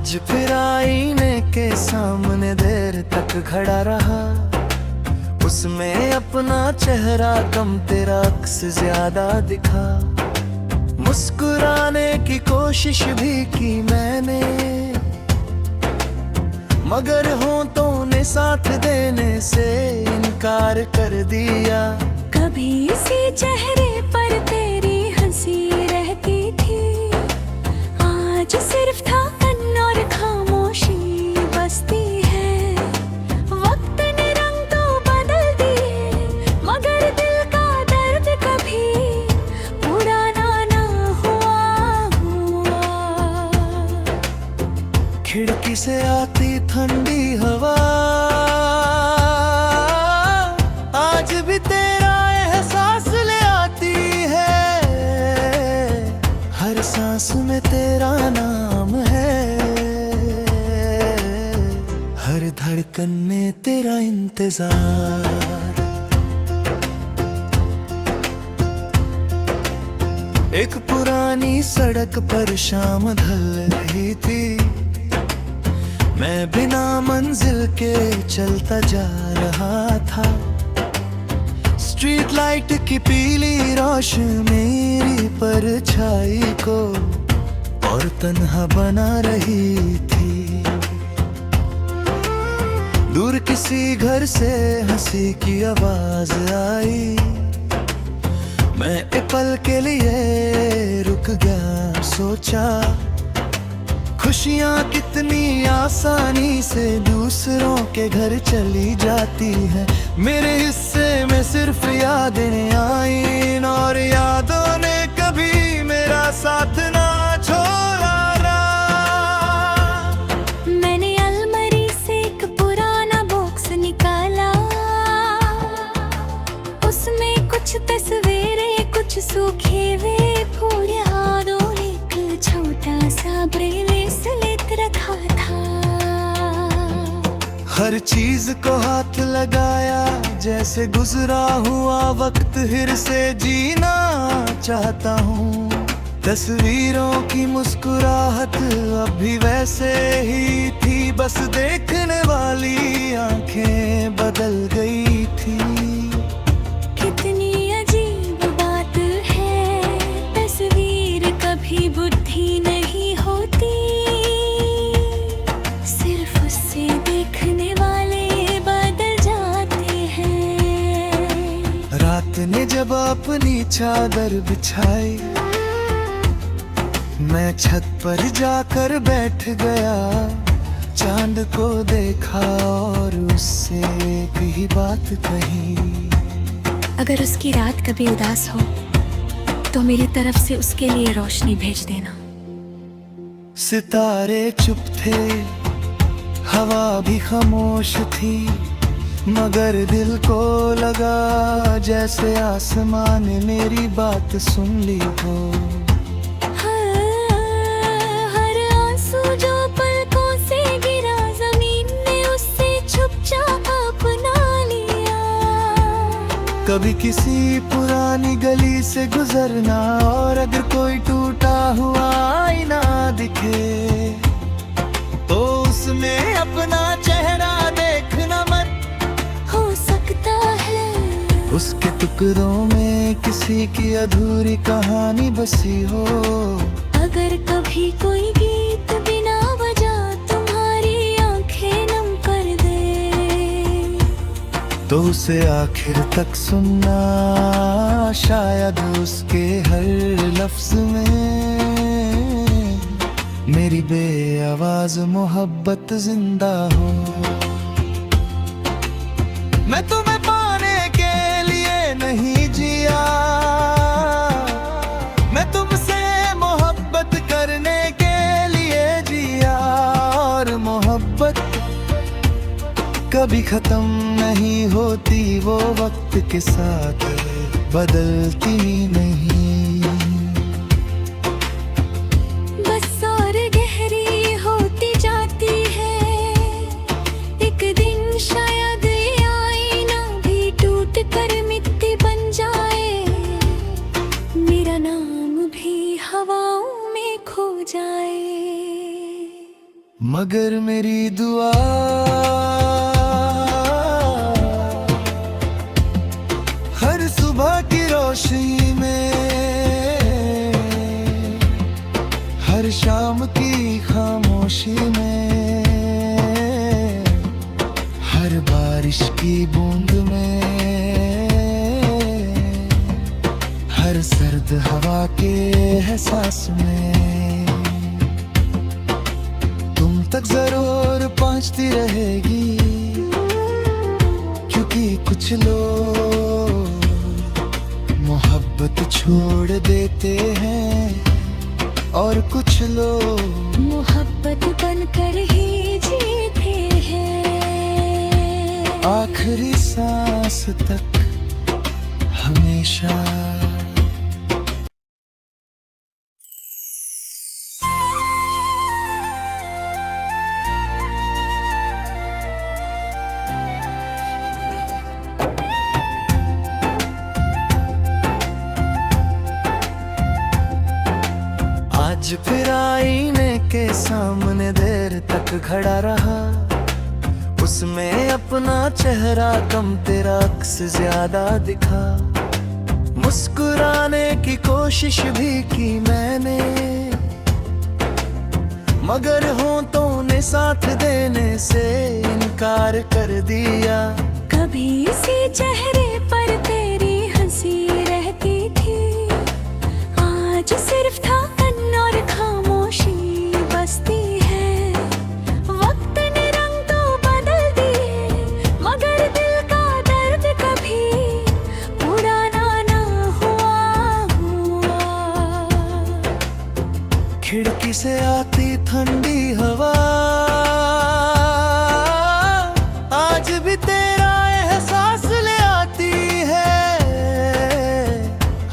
आज फिर आईने के सामने देर तक खड़ा रहा, उसमें अपना चेहरा कम तेरा अक्स ज्यादा दिखा। मुस्कुराने की कोशिश भी की मैंने, मगर होंठों ने साथ देने से इनकार कर दिया। कभी इसी चेहरे पर तेरी हंसी रहती थी, आज सिर्फ थकान और खामोशी बसती है। वक्त ने रंग तो बदल दिए, मगर दिल का दर्द कभी पुराना ना हुआ। खिड़की से आती ठंडी हवा आज भी तेरा एहसास ले आती है। हर सांस में तेरा नाम है, हर धड़कन में तेरा इंतजार। एक पुरानी सड़क पर शाम ढल रही थी, मैं बिना मंजिल के चलता जा रहा था। स्ट्रीट लाइट की पीली रोशनी मेरी परछाई को और तन्हा बना रही थी। दूर किसी घर से हंसी की आवाज आई, मैं एक पल के लिए रुक गया, सोचा खुशियाँ कितनी आसानी से दूसरों के घर चली जाती है। मेरे हिस्से में सिर्फ यादें आई और यादों ने कभी मेरा साथ ना छोड़ा। मैंने अलमारी से एक पुराना बॉक्स निकाला, उसमें कुछ तस्वीरें, कुछ सूखे हुए फूल, यादों ने एक छोटा सा ब्रेसलेट रखा था। हर चीज को हाथ लगाया, जैसे गुजरा हुआ वक्त फिर से जीना चाहता हूँ। तस्वीरों की मुस्कुराहट अब भी वैसे ही थी, बस देखने वाली आंखें बदल गई थी। कितनी अजीब बात है, तस्वीर कभी बुद्धि नहीं होती, सिर्फ उससे देखने वाले बदल जाते हैं। रात ने जब अपनी चादर बिछाई, मैं छत पर जाकर बैठ गया, चांद को देखा और उससे एक ही बात कही। अगर उसकी रात कभी उदास हो तो मेरी तरफ से उसके लिए रोशनी भेज देना। सितारे चुप थे, हवा भी खामोश थी, मगर दिल को लगा जैसे आसमान ने मेरी बात सुन ली हो। हर आंसू जो पलकों से गिरा, जमीन ने उससे चुपचाप अपना लिया। कभी किसी पुरानी गली से गुजरना, और अगर कोई टूटा हुआ आईना दिखे तो उसमें अपना चेहरा देखना मत। हो सकता है उसके टुकड़ों में किसी की अधूरी कहानी बसी हो। अगर कभी कोई गीत बिना वजह तुम्हारी आंखें नम कर दे, तो उसे आखिर तक सुनना, शायद उसके हर लफ्ज में मेरी बेआवाज मोहब्बत जिंदा हो। मैं तुम्हें पाने के लिए नहीं जिया, मैं तुमसे मोहब्बत करने के लिए जिया। और मोहब्बत कभी खत्म नहीं होती, वो वक्त के साथ बदलती नहीं। बस और गहरी होती जाती है, एक दिन शायद ये आईना भी टूट कर मिट्टी बन जाए, मेरा नाम भी हवाओं में खो जाए। मगर मेरी दुआ हर सुबह की रोशनी में, हर शाम की खामोशी में, हर बारिश की बूंद में, हर सर्द हवा के एहसास में तुम तक जरूर पहुंचती रहेगी, क्योंकि कुछ लोग मोहब्बत छोड़ देते हैं और कुछ लोग मोहब्बत बनकर ही जीते हैं आखिरी सांस तक हमेशा। आज फिर आईने के सामने देर तक खड़ा रहा, उसमें अपना चेहरा कम तेरा अक्स ज्यादा दिखा। मुस्कुराने की कोशिश भी की मैंने, मगर होंठों ने साथ देने से इनकार कर दिया। कभी इसी चेहरे पर तेरी हंसी रहती थी, आज सिर्फ था और खामोशी बसती है। वक्त ने रंग तो बदल दिए, मगर दिल का दर्द कभी पुराना ना हुआ। खिड़की से आती ठंडी हवा आज भी तेरा एहसास ले आती है,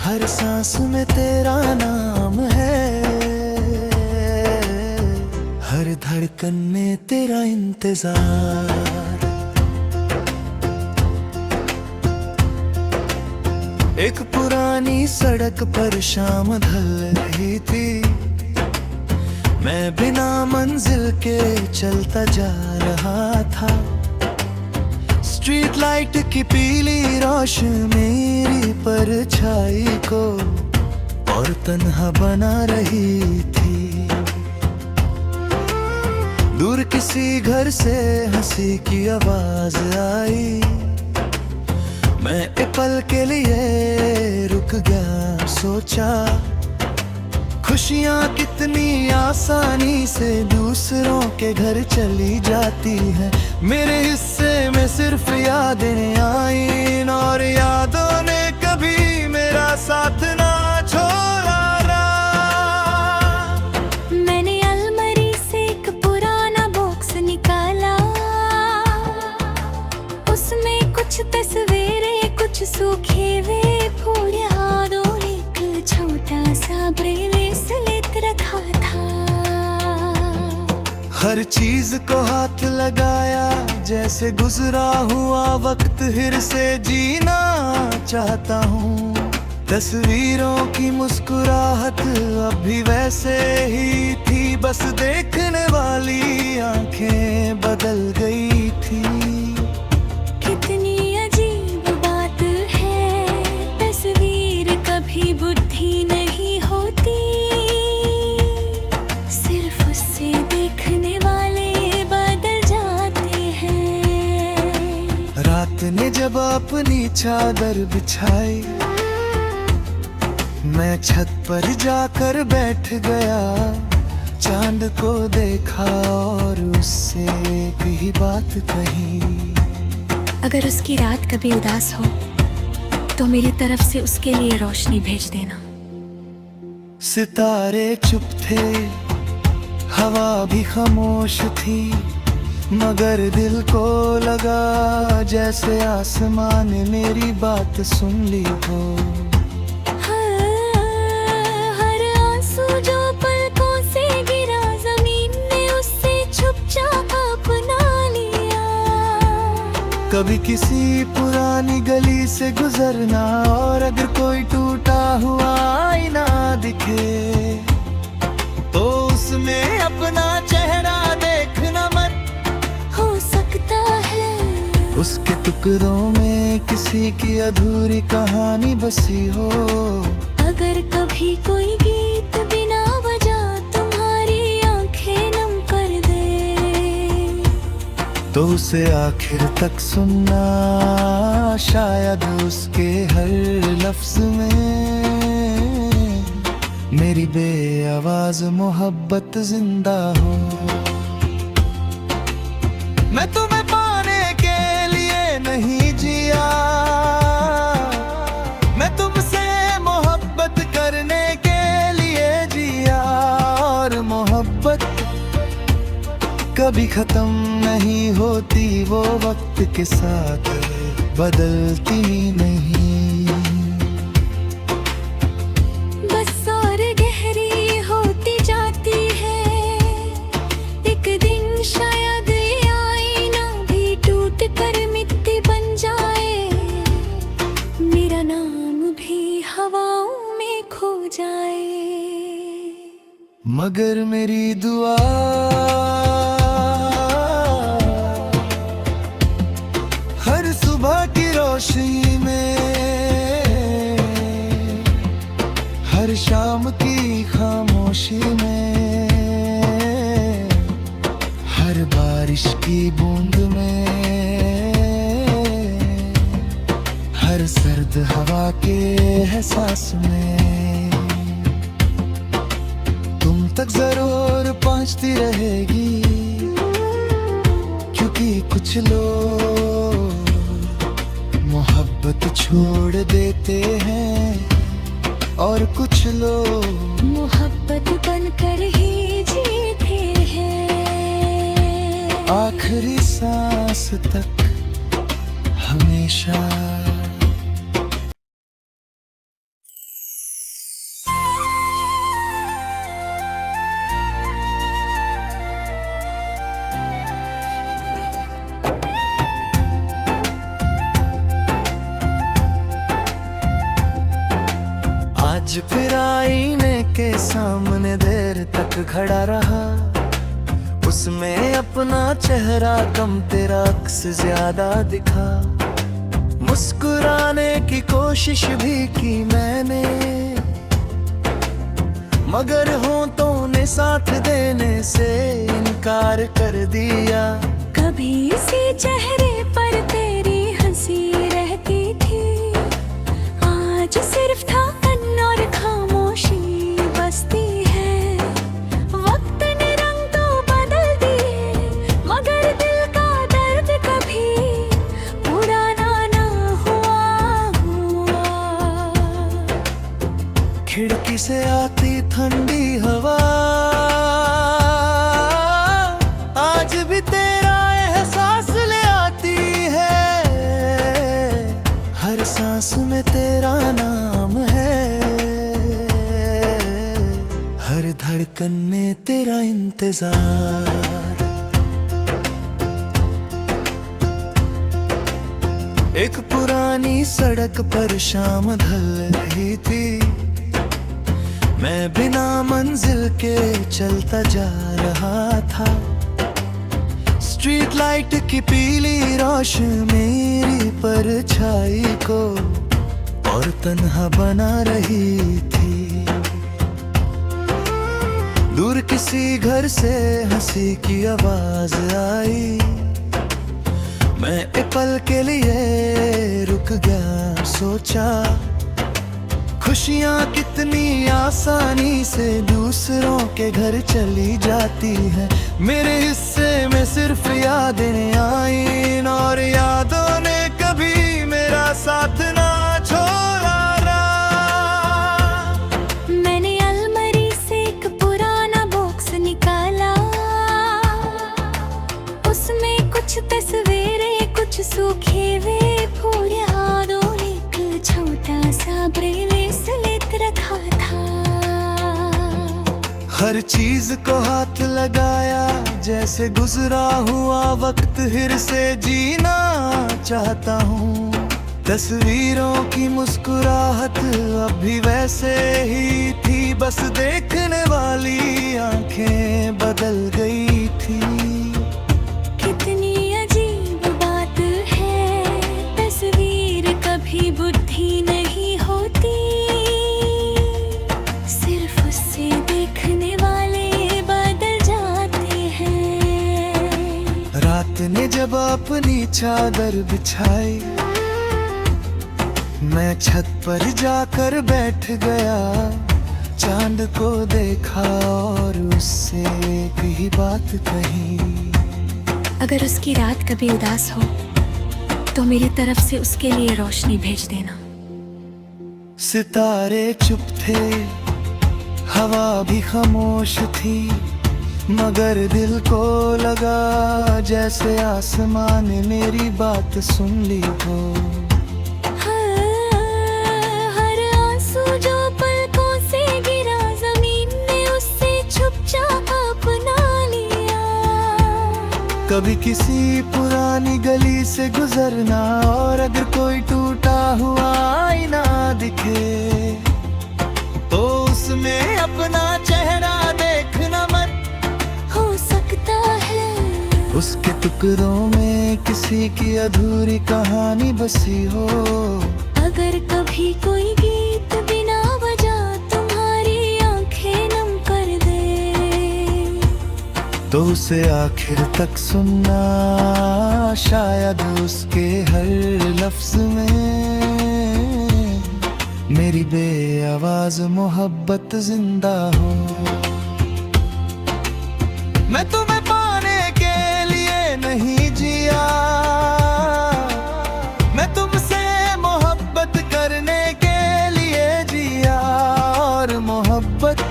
हर सांस में तेरा नाम है, हर धड़कन में तेरा इंतजार। एक पुरानी सड़क पर शाम ढल रही थी, मैं बिना मंजिल के चलता जा रहा था। स्ट्रीट लाइट की पीली रोशनी मेरी परछाई को और तन्हा बना रही थी। दूर किसी घर से हंसी की आवाज आई, मैं एक पल के लिए रुक गया, सोचा खुशियाँ कितनी आसानी से दूसरों के घर चली जाती हैं। मेरे हिस्से में सिर्फ यादें आई और यादों ने कभी मेरा साथ ना छोड़ा। मैंने अलमारी से एक पुराना बॉक्स निकाला, उसमें कुछ तस्वीरें, कुछ सूखे हुए फूल, यादों एक छोटा सा ब्रेसलेट रखा था। हर चीज को हाथ लगाया, जैसे गुजरा हुआ वक्त फिर से जीना चाहता हूँ। तस्वीरों की मुस्कुराहट अब भी वैसे ही थी, बस देखने वाली आंखें बदल गई थी। कितनी अजीब बात है, तस्वीर कभी बुद्धि नहीं होती, सिर्फ उससे देखने वाले बदल जाते हैं। रात ने जब अपनी चादर बिछाई, मैं छत पर जाकर बैठ गया, चांद को देखा और उससे एक ही बात कही। अगर उसकी रात कभी उदास हो तो मेरी तरफ से उसके लिए रोशनी भेज देना। सितारे चुप थे, हवा भी खामोश थी, मगर दिल को लगा जैसे आसमान ने मेरी बात सुन ली हो। हर आंसू जो पलकों से गिरा, जमीन ने उससे चुपचाप अपना लिया। कभी किसी पुरानी गली से गुजरना, और अगर कोई टूटा हुआ आईना दिखे तो उसमें अपना चेहरा देख टुकड़ों में किसी की अधूरी कहानी बसी हो। अगर कभी कोई गीत बिना वजह तुम्हारी आंखें नम कर दे, तो उसे आखिर तक सुनना, शायद उसके हर लफ्ज में मेरी बेआवाज मोहब्बत जिंदा हो। मैं तुम्हें पाने के लिए नहीं जिया, मैं तुमसे मोहब्बत करने के लिए जिया। और मोहब्बत कभी खत्म नहीं होती, वो वक्त के साथ बदलती नहीं। बस और गहरी होती जाती है, एक दिन शायद ये आईना भी टूट कर मिट्टी बन जाए, मेरा नाम भी हवाओं में खो जाए। मगर मेरी दुआ हर सुबह की रोशनी में, हर शाम की खामोशी में, हर बारिश की बूंद में, हर सर्द हवा के एहसास में तुम तक जरूर पहुंचती रहेगी। क्योंकि कुछ लोग मोहब्बत छोड़ देते हैं, और कुछ लोग मोहब्बत बनकर ही जीते हैं, आखिरी सांस तक हमेशा। आज फिर आईने के सामने देर तक खड़ा रहा, उसमें अपना चेहरा कम तेरा अक्स ज्यादा दिखा। मुस्कुराने की कोशिश भी की मैंने, मगर होंठों ने साथ देने से इनकार कर दिया। कभी इसी चेहरे पर तेरी हंसी रहती थी, आज सिर्फ थकान और खामोशी बसती है। वक्त ने रंग तो बदल दिए, मगर दिल का दर्द कभी पुराना ना हुआ। खिड़की से आती ठंडी हवा आज भी तेरा एहसास ले आती है। हर सांस में तेरा नाम है, हर धड़कन में तेरा इंतजार। एक पुरानी सड़क पर शाम ढल रही थी, मैं बिना मंजिल के चलता जा रहा था। स्ट्रीट लाइट की पीली रोशनी मेरी परछाई को और तन्हा बना रही थी। दूर किसी घर से हंसी की आवाज आई, मैं एक पल के लिए रुक गया, सोचा खुशियाँ कितनी आसानी से दूसरों के घर चली जाती है। मेरे हिस्से में सिर्फ यादें आई, और यादों ने कभी मेरा साथ ना छोड़ा। मैंने अलमारी से एक पुराना बॉक्स निकाला, उसमें कुछ तस्वीरें, कुछ सूखे हुए फूल, यादों ने एक छोटा सा ब्रेसलेट रखा था। हर चीज को हाथ लगाया, जैसे गुजरा हुआ वक्त फिर से जीना चाहता हूँ। तस्वीरों की मुस्कुराहट अब भी वैसे ही थी, बस देखने वाली आंखें बदल गई थी। कितनी अजीब बात है, रात ने जब अपनी चादर बिछाई, मैं छत पर जाकर बैठ गया, चांद को देखा और उससे एक ही बात कही। अगर उसकी रात कभी उदास हो तो मेरी तरफ से उसके लिए रोशनी भेज देना। सितारे चुप थे, हवा भी खामोश थी, मगर दिल को लगा जैसे आसमान ने मेरी बात सुन ली हो। हर आंसू जो पलकों से गिरा, जमीन ने उससे चुपचाप अपना लिया। कभी किसी पुरानी गली से गुजरना, और अगर कोई टूटा हुआ आईना दिखे तो उसमें अपना चेहरा देखना मत। हो सकता है उसके टुकड़ों में किसी की अधूरी कहानी बसी हो। अगर कभी कोई गीत बिना वजह तुम्हारी आंखें नम कर दे तो उसे आखिर तक सुनना, शायद उसके हर लफ्ज में मेरी बेआवाज मोहब्बत जिंदा हो। मैं तुम्हें पाने के लिए नहीं जिया, मैं तुमसे मोहब्बत करने के लिए जिया। और मोहब्बत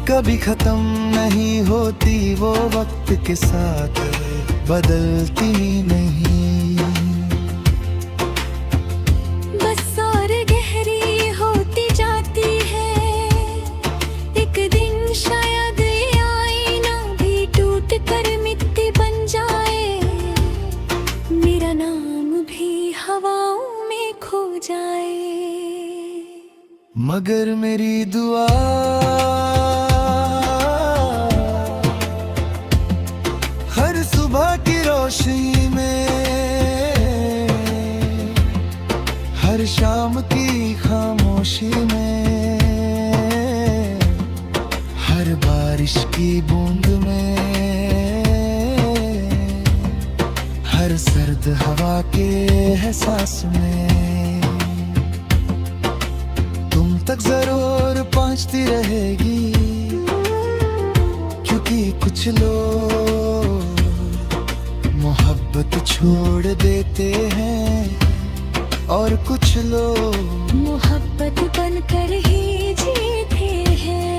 कभी खत्म नहीं होती, वो वक्त के साथ बदलती नहीं। बस और गहरी होती जाती है, एक दिन शायद ये आईना भी टूट कर मिट्टी बन जाए, मेरा नाम भी हवाओं में खो जाए। मगर मेरी दुआ हर सुबह की रोशनी में, हर शाम की खामोशी में, हर बारिश की बूंद में, हर सर्द हवा के एहसास में तुम तक जरूर पहुंचती रहेगी। क्योंकि कुछ लोग मोहब्बत छोड़ देते हैं और कुछ लोग मोहब्बत बनकर ही जीते हैं,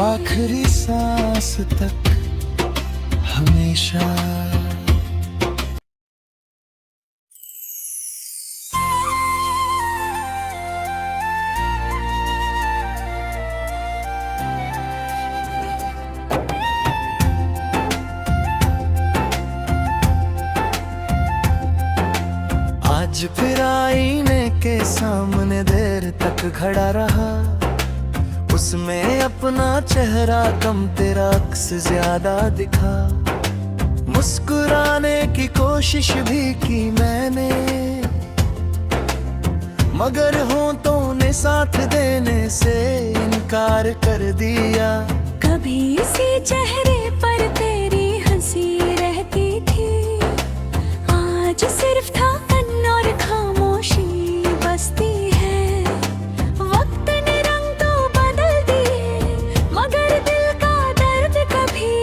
आखिरी सांस तक हमेशा। आज फिर आईने के सामने देर तक खड़ा रहा, उसमें अपना चेहरा कम तेरा अक्स ज्यादा दिखा। मुस्कुराने की कोशिश भी की मैंने, मगर होंठों ने साथ देने से इनकार कर दिया। कभी इसी चेहरे पर तेरी हंसी रहती थी, आज सिर्फ थकान और खामोशी बसती है। वक्त ने रंग तो बदल दिए, मगर दिल का दर्द कभी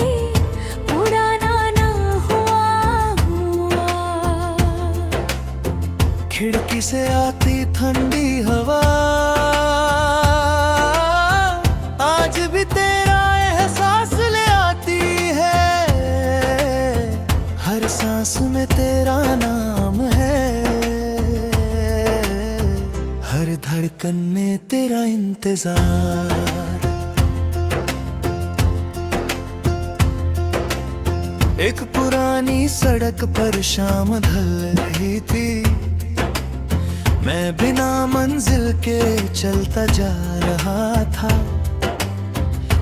पुराना ना हुआ। खिड़की से आती ठंडी हवा आज भी तेरा एहसास ले आती है। हर सांस में तेरा नाम है, हर धड़कन में तेरा इंतजार। एक पुरानी सड़क पर शाम ढल रही थी, मैं बिना मंजिल के चलता जा रहा था।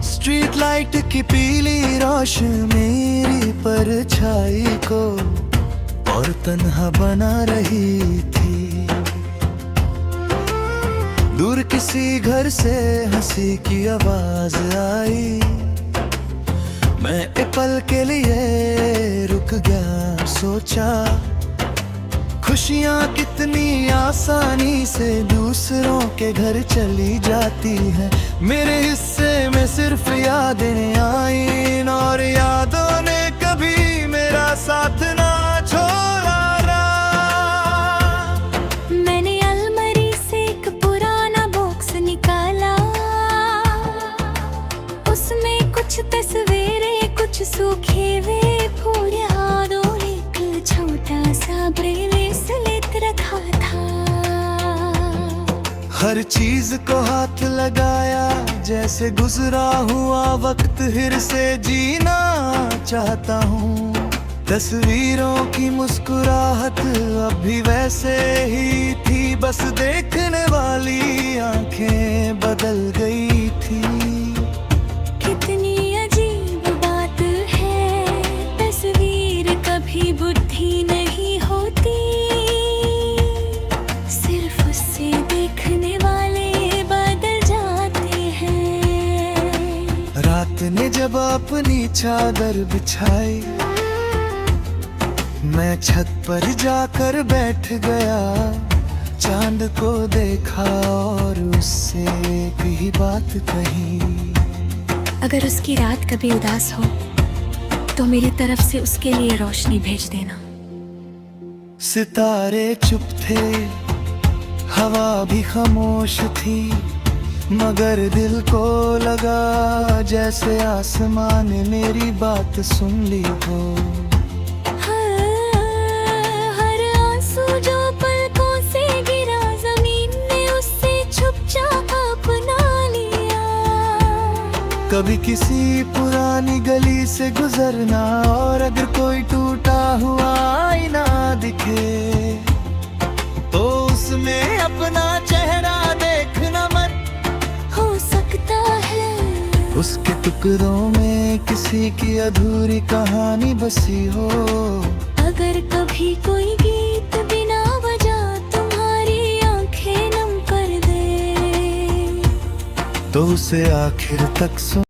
स्ट्रीट लाइट की पीली रोशनी मेरी परछाई को और तन्हा बना रही थी। दूर किसी घर से हंसी की आवाज आई, मैं एक पल के लिए रुक गया, सोचा खुशियाँ कितनी आसानी से दूसरों के घर चली जाती है। मेरे हिस्से में सिर्फ यादें आई और यादों ने कभी मेरा साथ ना छोड़ा। मैंने अलमारी से एक पुराना बॉक्स निकाला, उसमें कुछ तस्वीरें, कुछ सूखे हुए फूल और एक छोटा सा ब्रेसलेट रखा था। हर चीज को हाथ लगाया, जैसे गुजरा हुआ वक्त फिर से जीना चाहता हूँ। तस्वीरों की मुस्कुराहट अब भी वैसे ही थी, बस देखने वाली आंखें बदल गई थी। कितनी अजीब बात है, तस्वीर कभी बुद्धि नहीं होती, सिर्फ उससे देखने वाले बदल जाते हैं। रात ने जब अपनी चादर बिछाई, मैं छत पर जाकर बैठ गया, चांद को देखा और उससे एक ही बात कही। अगर उसकी रात कभी उदास हो तो मेरी तरफ से उसके लिए रोशनी भेज देना। सितारे चुप थे, हवा भी खामोश थी, मगर दिल को लगा जैसे आसमान ने मेरी बात सुन ली हो। हर आंसू जो पलकों से गिरा, जमीन ने उससे चुपचाप अपना लिया। कभी किसी पुरानी गली से गुजरना और अगर कोई टूटा हुआ आईना दिखे, तो उसमें अपना चेहरा देखना मन हो सकता है। उसके टुकड़ों में किसी की अधूरी कहानी बसी हो। अगर कभी कोई गीत बिना वजह तुम्हारी आंखें नम कर दे, तो उसे आखिर तक सुन।